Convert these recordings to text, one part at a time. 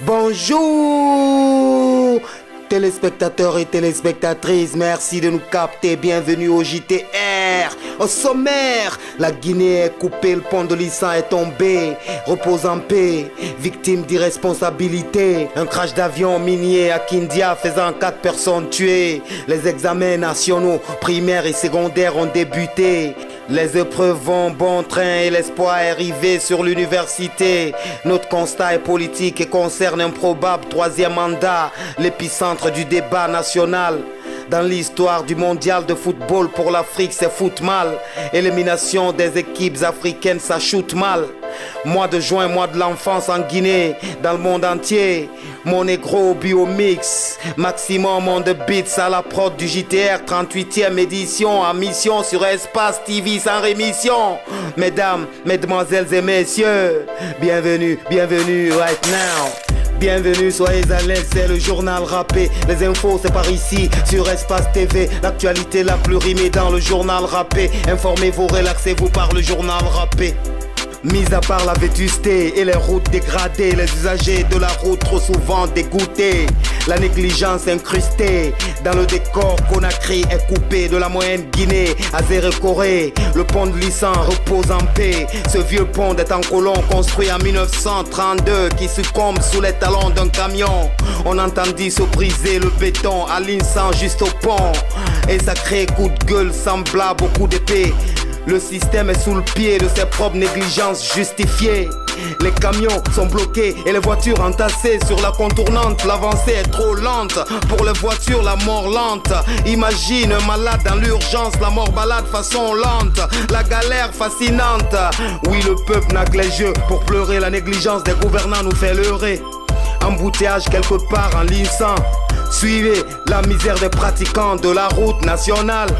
Bonjour téléspectateurs et téléspectatrices, merci de nous capter, bienvenue au JTR. Au sommaire, la Guinée est coupée, le pont de Lissan est tombé, repose en paix, victime d'irresponsabilité. Un crash d'avion minier à Kindia faisant 4 personnes tuées. Les examens nationaux, primaires et secondaires ont débuté. Les épreuves vont bon train et l'espoir est arrivé sur l'université. Notre constat est politique et concerne un probable 3e mandat, l'épicentre du débat national. Dans l'histoire du mondial de football pour l'Afrique, c'est foot mal. Élimination des équipes africaines, ça shoot mal. Mois de juin, mois de l'enfance en Guinée, dans le monde entier. Mon négro biomix, maximum on the beats à la prod du JTR, 38e édition, en mission sur Espace TV sans rémission. Mesdames, mesdemoiselles et messieurs, bienvenue right now. Bienvenue, soyez à l'aise, c'est le journal rappé. Les infos, c'est par ici, sur Espace TV. L'actualité la plus rimée dans le journal rappé. Informez-vous, relaxez-vous par le journal rappé. Mis à part la vétusté et les routes dégradées, les usagers de la route trop souvent dégoûtés. La négligence incrustée dans le décor Conakry est coupé de la moyenne Guinée à Zérekoré. Le pont de Lissan repose en paix. Ce vieux pont est en colon construit en 1932 qui succombe sous les talons d'un camion. On entendit se briser le béton à Lissan juste au pont. Et ça crée coup de gueule semblable au coup d'épée. Le système est sous le pied de ses propres négligences justifiées. Les camions sont bloqués et les voitures entassées sur la contournante. L'avancée est trop lente, pour les voitures la mort lente. Imagine un malade dans l'urgence, la mort balade façon lente. La galère fascinante. Oui, le peuple n'a que les yeux pour pleurer. La négligence des gouvernants nous fait leurrer. Embouteillage quelque part en Lissan. Suivez la misère des pratiquants de la route nationale.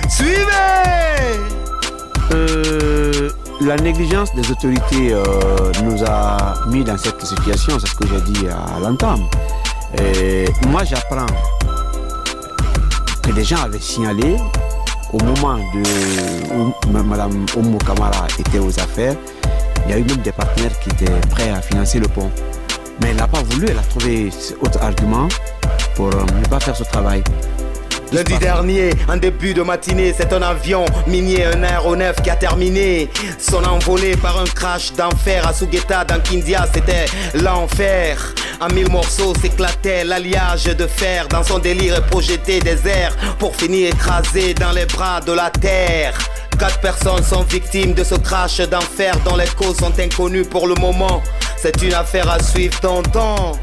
Suivez! La négligence des autorités nous a mis dans cette situation, c'est ce que j'ai dit à l'entame. Moi j'apprends que des gens avaient signalé au moment où Mme Oumou Kamara était aux affaires, il y a eu même des partenaires qui étaient prêts à financer le pont. Mais elle n'a pas voulu, elle a trouvé autre argument pour ne pas faire ce travail. Lundi dernier, en début de matinée, c'est un avion minier, un aéronef qui a terminé son envolée par un crash d'enfer à Sougeta dans Kindia, c'était l'enfer. En 1000 morceaux s'éclatait l'alliage de fer dans son délire et projeté des airs pour finir écrasé dans les bras de la terre. 4 personnes sont victimes de ce crash d'enfer dont les causes sont inconnues pour le moment. C'est une affaire à suivre, tonton.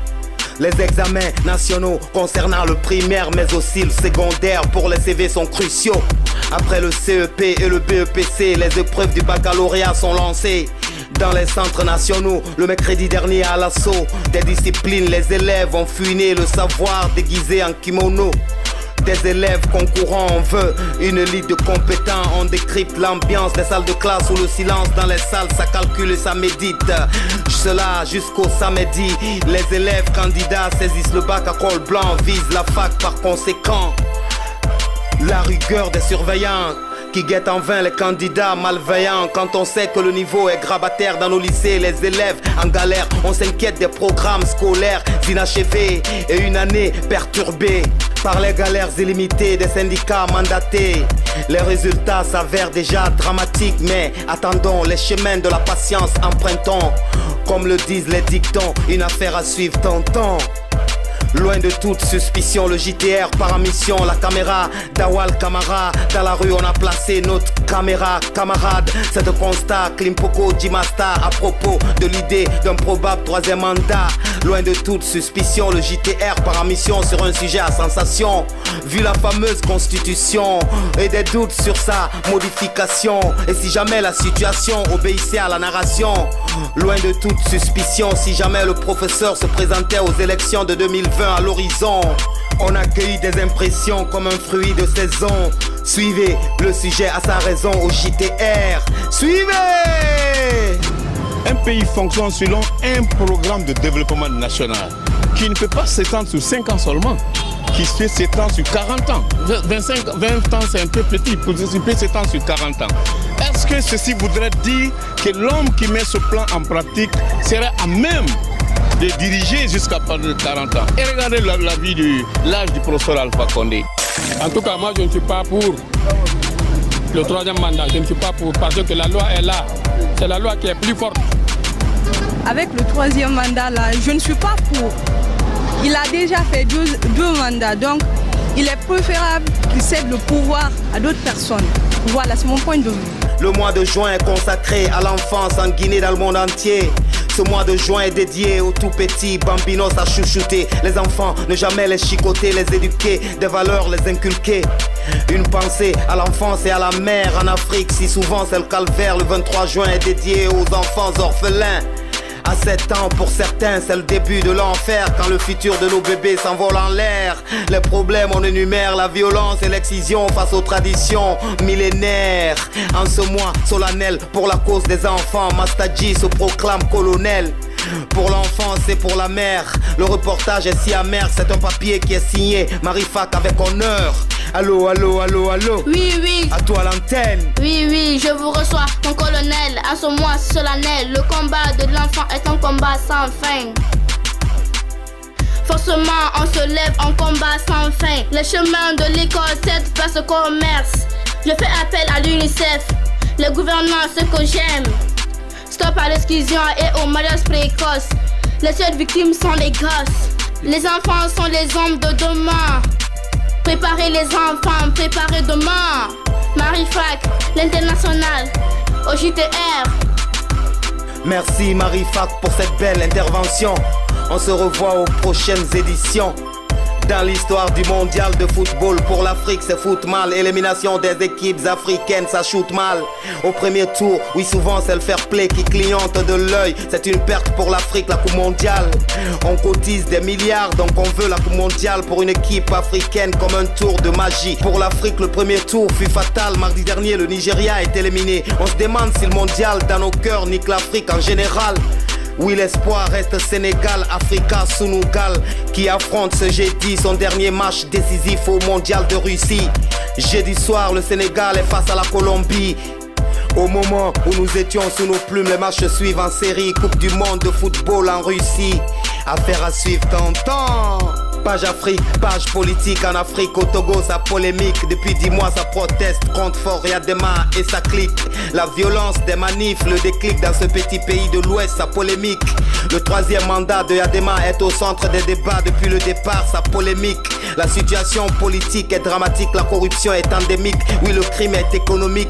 Les examens nationaux concernant le primaire mais aussi le secondaire pour les CV sont cruciaux. Après le CEP et le BEPC, les épreuves du baccalauréat sont lancées. Dans les centres nationaux, le mercredi dernier à l'assaut des disciplines, les élèves ont fuiné le savoir déguisé en kimono. Des élèves concourants, on veut une élite de compétents. On décrypte l'ambiance des salles de classe où le silence dans les salles, ça calcule et ça médite. Cela jusqu'au samedi. Les élèves candidats saisissent le bac à col blanc, visent la fac par conséquent. La rigueur des surveillants qui guettent en vain les candidats malveillants. Quand on sait que le niveau est grabataire dans nos lycées, les élèves en galère, on s'inquiète des programmes scolaires inachevés et une année perturbée par les galères illimitées des syndicats mandatés. Les résultats s'avèrent déjà dramatiques, mais attendons les chemins de la patience, empruntons, comme le disent les dictons, une affaire à suivre, tonton. Loin de toute suspicion, le JTR part en mission. La caméra d'Awal Kamara. Dans la rue, on a placé notre caméra camarade. C'est un constat, Klimpoko Jimasta, à propos de l'idée d'un probable 3e mandat. Loin de toute suspicion, le JTR part en mission sur un sujet à sensation. Vu la fameuse constitution et des doutes sur sa modification. Et si jamais la situation obéissait à la narration. Loin de toute suspicion, si jamais le professeur se présentait aux élections de 2020 à l'horizon, on accueille des impressions comme un fruit de saison. Suivez le sujet à sa raison au JTR. Suivez! Un pays fonctionne selon un programme de développement national qui ne peut pas s'étendre sur 5 ans seulement, qui se fait s'étendre sur 40 ans. 20 ans c'est un peu petit, pour peut s'étendre sur 40 ans. Est-ce que ceci voudrait dire que l'homme qui met ce plan en pratique serait à même de diriger jusqu'à près de 40 ans. Et regardez l'âge du professeur Alpha Condé. En tout cas, moi je ne suis pas pour le troisième mandat. Je ne suis pas pour parce que la loi est là. C'est la loi qui est plus forte. Avec le troisième mandat là, je ne suis pas pour. Il a déjà fait deux mandats, donc il est préférable qu'il cède le pouvoir à d'autres personnes. Voilà, c'est mon point de vue. Le mois de juin est consacré à l'enfance en Guinée dans le monde entier. Ce mois de juin est dédié aux tout petits bambinos à chouchouter. Les enfants, ne jamais les chicoter, les éduquer, des valeurs les inculquer. Une pensée à l'enfance et à la mère en Afrique. Si souvent c'est le calvaire, le 23 juin est dédié aux enfants orphelins. À 7 ans, pour certains, c'est le début de l'enfer. Quand le futur de nos bébés s'envole en l'air. Les problèmes, on énumère la violence et l'excision face aux traditions millénaires. En ce mois solennel, pour la cause des enfants, Mastadji se proclame colonel. Pour l'enfance et pour la mère, le reportage est si amer. C'est un papier qui est signé Marifac avec honneur. Allô, allô, allô, allô. Oui, oui. À toi l'antenne. Oui, oui, je vous reçois, mon colonel. À ce mois solennel, le combat de l'enfant est un combat sans fin. Forcément, on se lève en combat sans fin. Le chemin de l'école, cette place de commerce. Je fais appel à l'UNICEF, le gouvernement, ce que j'aime. Stop à l'exclusion et au mariage précoce. Les seules victimes sont les gosses. Les enfants sont les hommes de demain. Préparez les enfants, préparez demain. Marifac, l'international, au JTR. Merci Marifac pour cette belle intervention. On se revoit aux prochaines éditions. Dans l'histoire du mondial de football, pour l'Afrique c'est foot mal. Élimination des équipes africaines, ça shoot mal. Au premier tour, oui souvent c'est le fair play qui clignote de l'œil. C'est une perte pour l'Afrique, la coupe mondiale. On cotise des milliards, donc on veut la coupe mondiale pour une équipe africaine comme un tour de magie. Pour l'Afrique, le premier tour fut fatal. Mardi dernier, le Nigeria est éliminé. On se demande si le mondial dans nos cœurs nique l'Afrique en général. Oui, l'espoir reste Sénégal, Africa, Sunugal qui affronte ce jeudi son dernier match décisif au mondial de Russie. Jeudi soir, le Sénégal est face à la Colombie. Au moment où nous étions sous nos plumes, les matchs suivent en série. Coupe du monde de football en Russie. Affaire à suivre, tonton. Page Afrique, page politique en Afrique. Au Togo, ça polémique. Depuis 10 mois, ça proteste contre Fort Yadema et ça clique. La violence des manifs, le déclic dans ce petit pays de l'Ouest, ça polémique. Le troisième mandat de Yadema est au centre des débats depuis le départ, ça polémique. La situation politique est dramatique, la corruption est endémique. Oui, le crime est économique.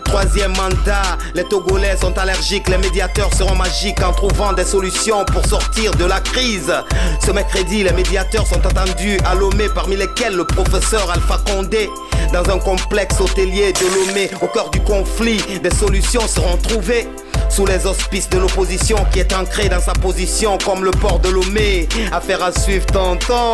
Troisième mandat, les Togolais sont allergiques. Les médiateurs seront magiques en trouvant des solutions pour sortir de la crise. Ce mercredi, les médiateurs sont attendus à Lomé, parmi lesquels le professeur Alpha Condé. Dans un complexe hôtelier de Lomé, au cœur du conflit, des solutions seront trouvées. Sous les auspices de l'opposition qui est ancrée dans sa position comme le port de Lomé. Affaire à suivre, tonton.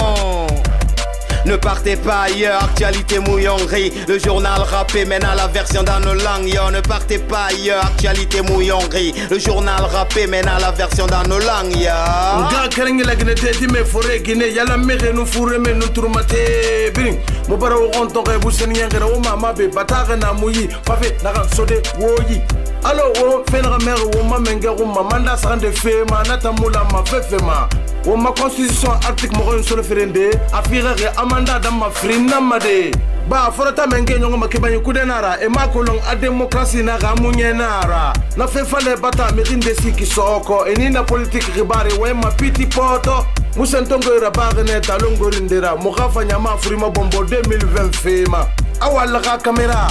Ne partez pas ailleurs, actualité mouillonnerie. Le journal rappé maintenant la version dans nos langues. Yo, ne partez pas ailleurs, actualité mouillonnerie. Le journal rappé maintenant la version dans nos langues. Yo. Nga karengi la gine teti me fore gine yala mere nu fure me nu turmate biring. Mobara o onto ke busen yangera o mama be bataga na muyi fafe na kan sode woyi. Alo o fena mere o mamenge o mamanda sande fe ma nata mula ma fefe ma. O ma constitution article mo on solo ferende afira ke amanda dam ma frina made ba forata menge nyongo makebanye kudenara e makolong a démocratie na ga munyenara na fe fale bata mirinde siki soko enina politique ribare we ma piti poto musentongo ira bagene talongo rindera mo gafanya ma frima bombo 2020 fema awala ga camera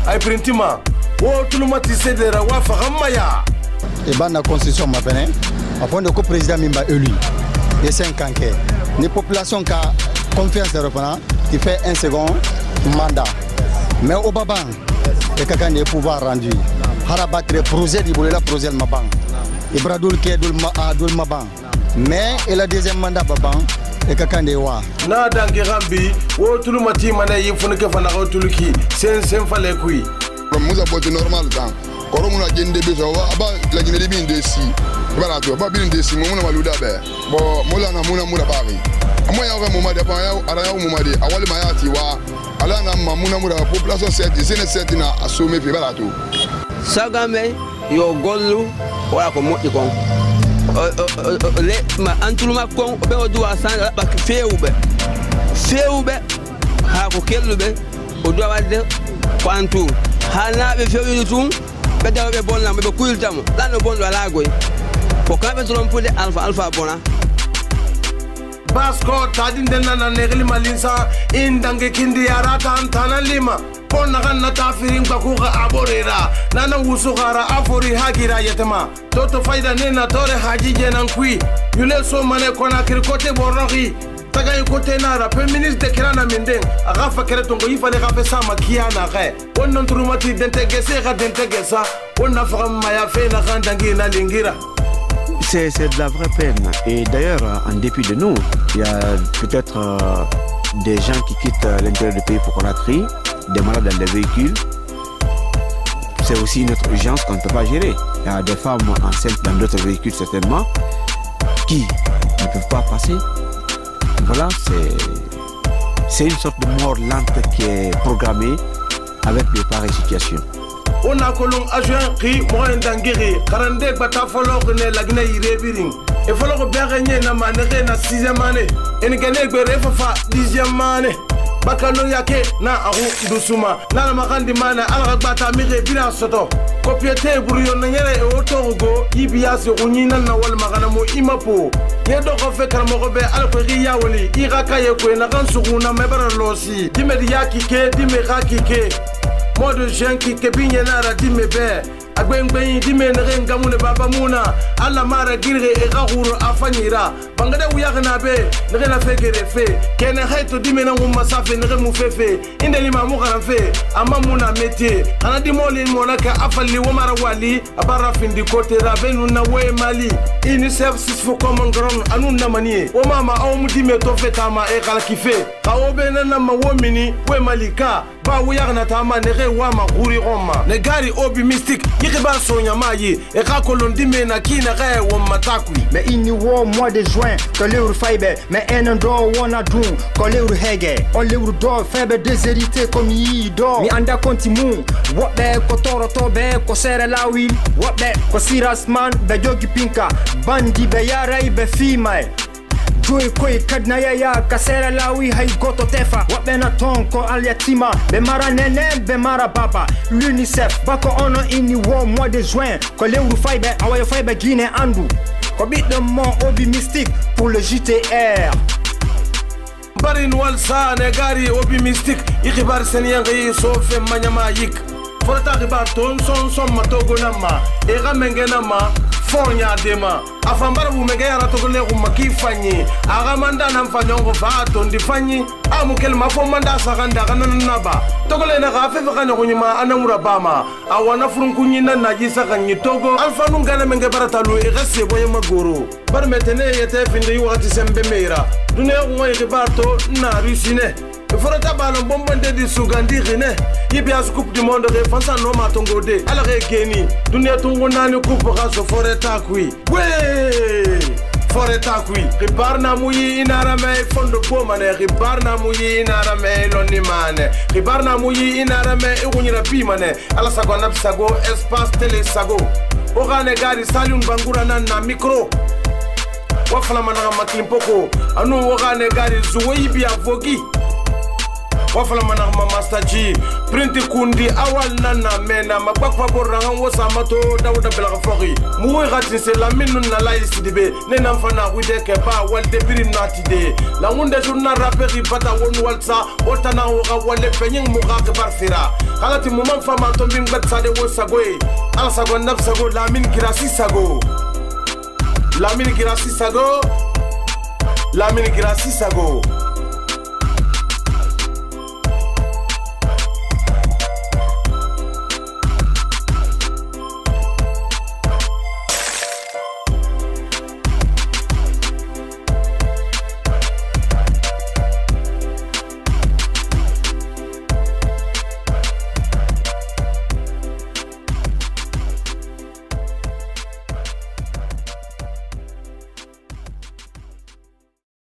ay printima o tulumati sedera wa fahamaya e bana constitution ma bene afin de ko président mimba élu et 5 ans que les populations qui ont confiance dans le reprenant qui fait un second mandat mais au babang et quelqu'un des pouvoirs rendus harabatre projet du boule la projet le mabang ibradoul ke dul mabang mais et le deuxième mandat babang et quelqu'un des wa na dangi rambi o tulumati mana yifunu ke fana o tuluki sen fale kui muza bote normal tan koro muna jende beso aba la jinde de binde si bala to ba binde si muna maluda be bo mola na muna bari amo ya ko muma de pa ya ara ya muma de awali mayati wa ala na mamuna mura population set na assume pe bala to sagame yo gollu wa ko moti kon ma antuluma kon be o duwa san ba fewbe ha ko kellube o duwa wadde ko antu hanaɓe fewini tun ɓe dawaɓe bonnama ɓe kuyltamo ɗanno bonɗo ala goy ko kamɓe trompude alpha bona basko tadinde nana negli malinsa indange kindi yarata antana lima ponna ganna tafirin bakuga aborera nana wusugara afori hagira yetema toto fayda nena tore haji jenan kui yule so mane kona kirkote borrogi tagay kote nara pe ministre de kirana minden aga fakere tongo ifale ga fesa makiana ga onnon turumati dentege se ga dentege sa onna fagam maya fe na gandangi na lingira. C'est de la vraie peine. Et d'ailleurs, en dépit de nous, il y a peut-être des gens qui quittent l'intérieur du pays pour Conakry, des malades dans des véhicules. C'est aussi une autre urgence qu'on ne peut pas gérer. Il y a des femmes enceintes dans d'autres véhicules certainement qui ne peuvent pas passer. Voilà, c'est une sorte de mort lente qui est programmée avec de pareilles situations. On a colon agent qui moyen d'angiri, 42 batafolo ne la Guinée irebiring. Et follow bergné na manere na 6e année. Et ni gagné bere fa 10e année. Bakano yake na aru dusuma. Na makandi mana ala bata mire bila soto. Kopiete buriyo na nyere e otogo ibiase unyina na wal magana mo imapo. Yedo ko fe karamo be ala ko riya wali. Iraka ye ko na kan suguna mebara losi. Dimedi yaki ke dimeka kike. Moi de gens qui kebinye nara dime be agbengbeng dime nere ngamune baba muna alla mara girre e gahuru afanyira bangade uyagna be nere na fegere fe kene hayto dime na ngumma safe nere mu fefe indeli mamu kana fe amma muna métier ana dimoli monaka afali wo mara wali abara findi kote ravenu na we mali UNICEF sisfo common ground anu na manie o mama aw mu dime to fetama e kala kife kaobe na ma womini we malika ba uyagna tama nere wa ma guri roma ne gari obi mystique yikiba sonya mayi e ka kolondi me na kina ga wo matakui mais ini wo mois de juin que l'euro fiber mais un do wona dun que l'euro hege on l'euro do febe déshérité comme yi do mi anda kontimu wobe ko toro tobe ko sere lawi wobe ko sirasman be jogi pinka bandi be yarai be fimai Joy koi kadna ya kasera lawi hay goto tefa wabena tonko aliatima be mara nene be mara baba l'UNICEF bako ono ini wo mois de juin ko l'euro fiber awayo fiber Guinée andu ko bidde mo obi mystique pour le JTR bari nwal sa ne gari obi mystique ikibar seniyanga yi so fe manyama yik forta kibar ton son matogo nama e gamenge nama fonya dema afambara bumege yara togole kumaki fanyi agamanda na mfanyongo vato ndifanyi amukel mafo manda saganda kana naba togole na gafe fakanya kunyima anamura bama awana furunkunyina najisa kanyi togo alfanu ngana menge baratalu egase boye magoro bar metene yete finde wakati sembe meira dunia ngwa yibato na rusine forata balon bombande di sugandi rene yibias coupe du monde re fansa no matongode ala re geni dunia tungo nani coupe raso foreta kui we foreta kui ribarna muyi inarame fondo bomane ribarna muyi inarame lonimane ribarna muyi inarame ugunyira pimane ala sago na sago espace télé sago ogane gari salun bangura na micro wafala mananga maklimpoko anu ogane gari zuwi bi avogi wafala manang master G printi kundi awal nana mena magbakwa boranga wosa mato dawda belaga fogi muwe gati se la minun na la isidibe ne namfana wide ke ba walde birim natide la ngunde journa raperi bata won walsa otana woga wale penying muga ke barfira kalati mumam fama tombim batsa de wosagoy ala sago nab sago la min kirasi sago la min kirasi sago